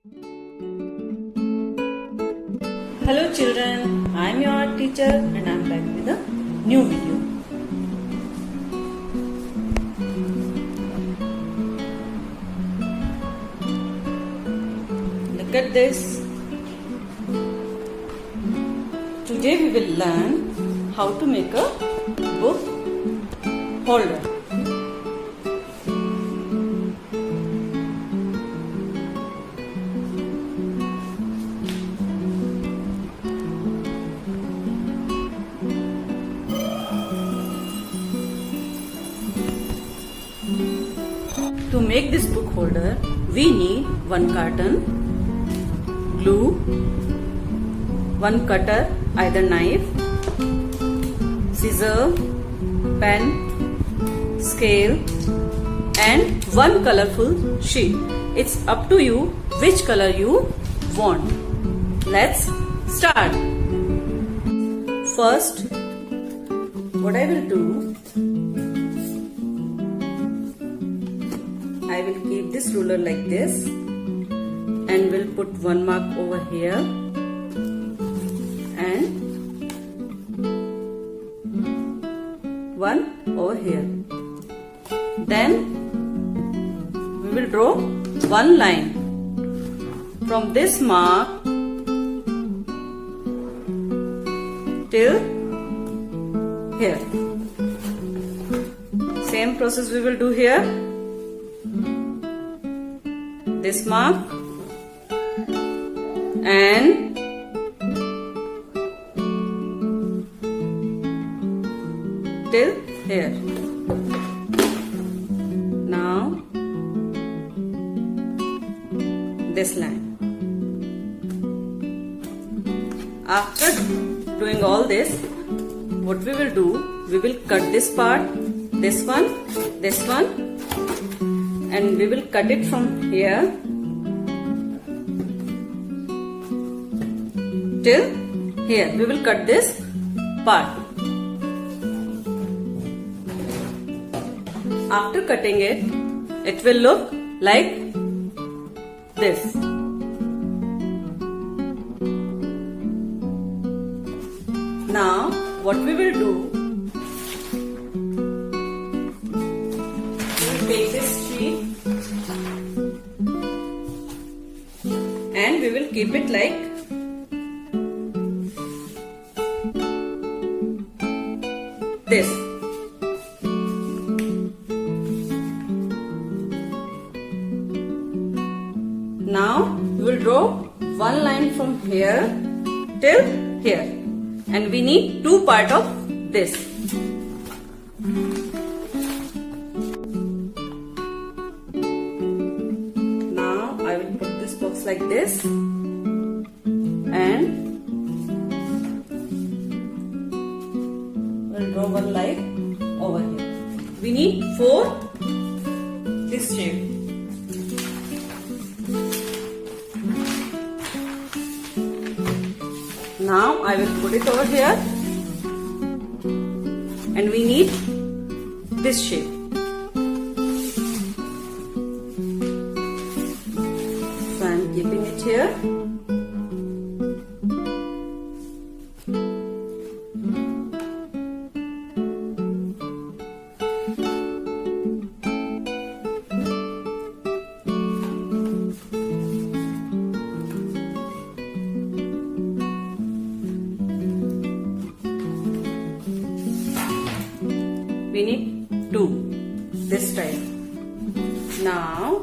Hello children, I am your art teacher and I am back with a new video. Look at this. Today we will learn how to make a book holder. To make this book holder, we need one carton, glue, one cutter, either knife, scissor, pen, scale, and one colorful sheet. It's up to you which color you want. Let's start. First, what I will do, I will keep this ruler like this and will put one mark over here and one over here. Then we will draw one line from this mark till here. Same process we will do here. This mark and till here. Now this line. After doing all this, what we will do, we will cut this part, this one, and we will cut it from here till here. We will cut this part. After cutting it, it will look like this. Now, what we will do, take this sheet and we will keep it like this. Now we will draw one line from here till here and we need two parts of this. Like this and we'll draw one line over here. We need four this shape. Now I will put it over here and we need this shape. Keeping it here. We need two this time. Now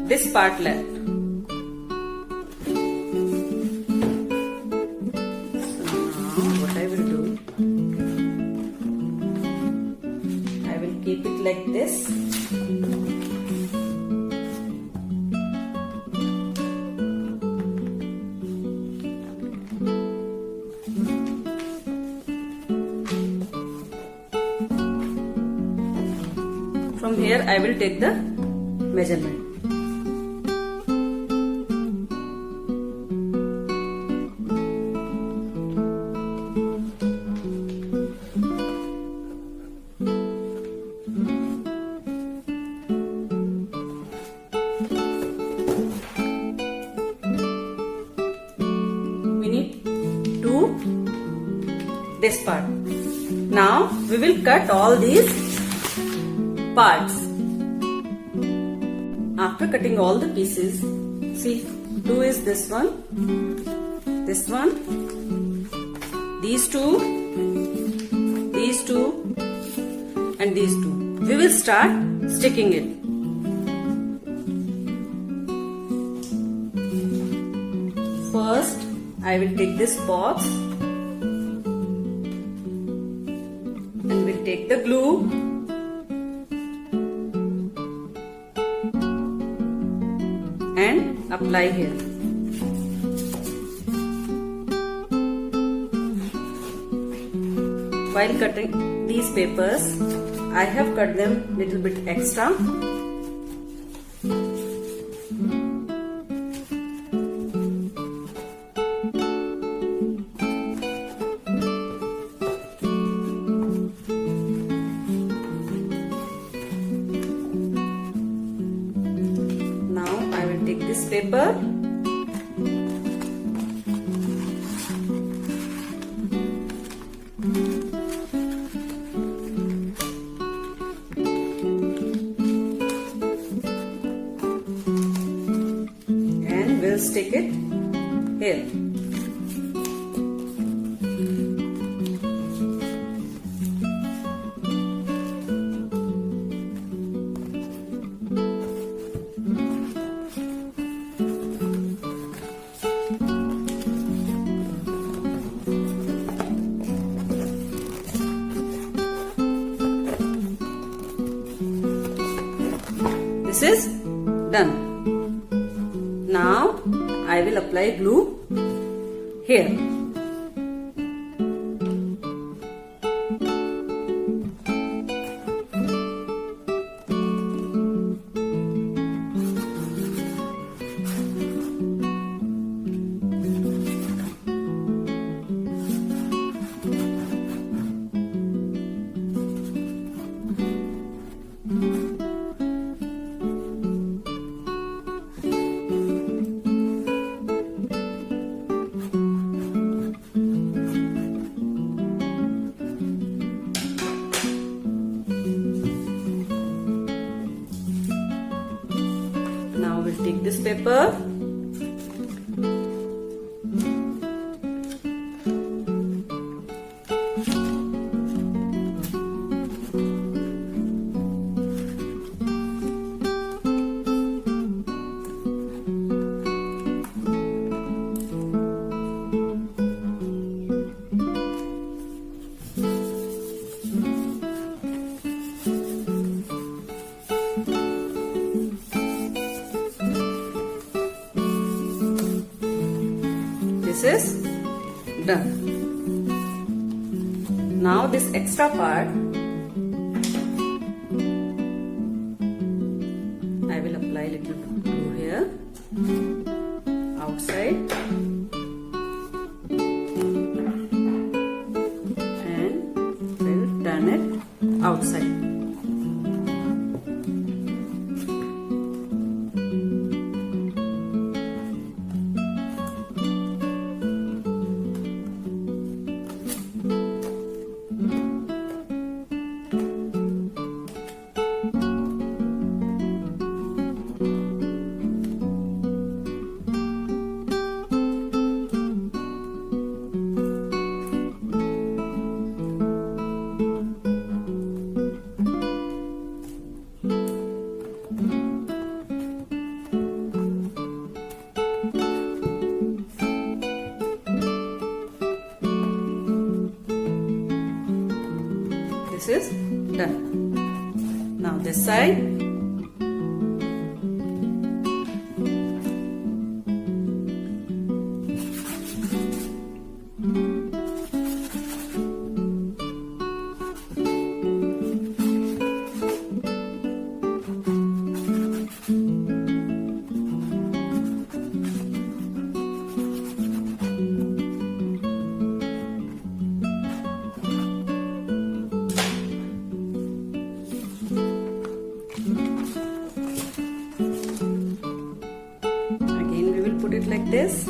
this part left. Keep it like this. From here I will take the measurement. this part. Now we will cut all these parts. After cutting all the pieces, see, 2 is this one, these two, and these two. We will start sticking it. First, I will take this box and will take the glue and apply here. While cutting these papers, I have cut them little bit extra. Now I will take this paper and we'll stick it here. This is done. Now I will apply glue here. Now we'll take this paper this is done. Now this extra part I will apply little glue here outside and will turn it outside. This is done. Now this side. Put it like this.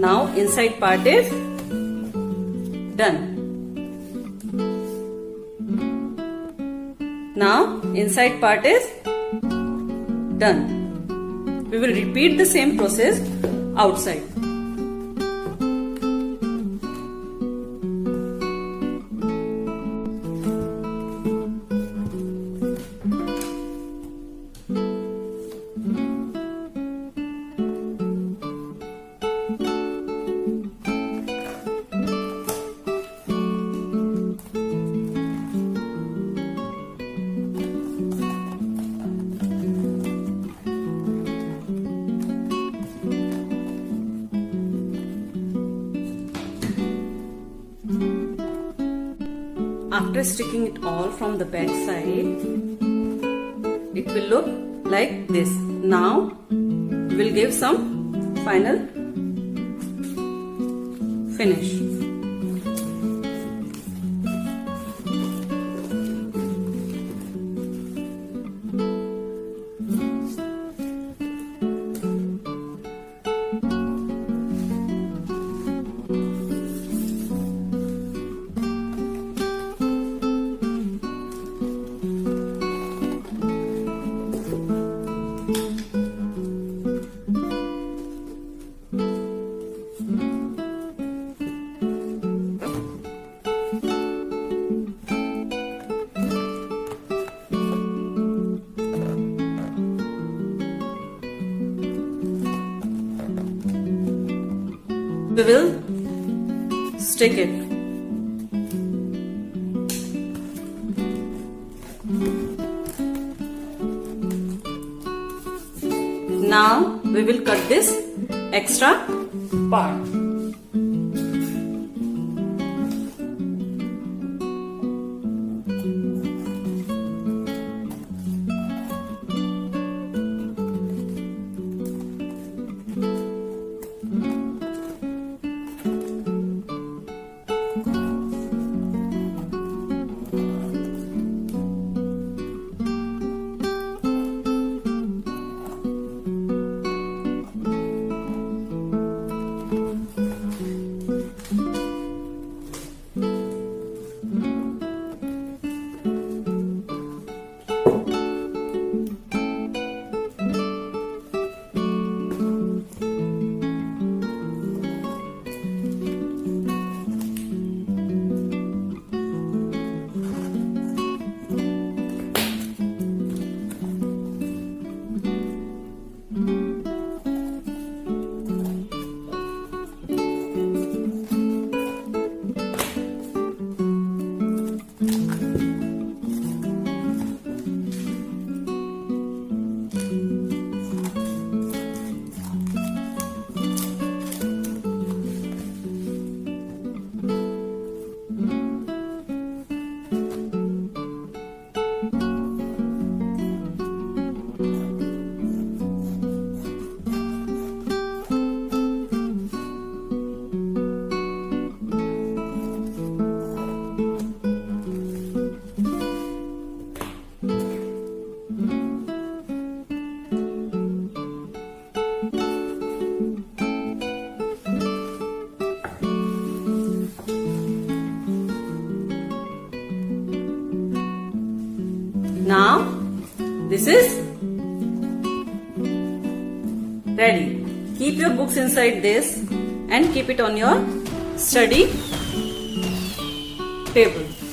Now inside part is done. Now inside part is done. We will repeat the same process outside. After sticking it all from the back side, it will look like this. Now we will give some final finish. We will stick it. Now we will cut this extra part. Now this is ready. Keep your books inside this and keep it on your study table.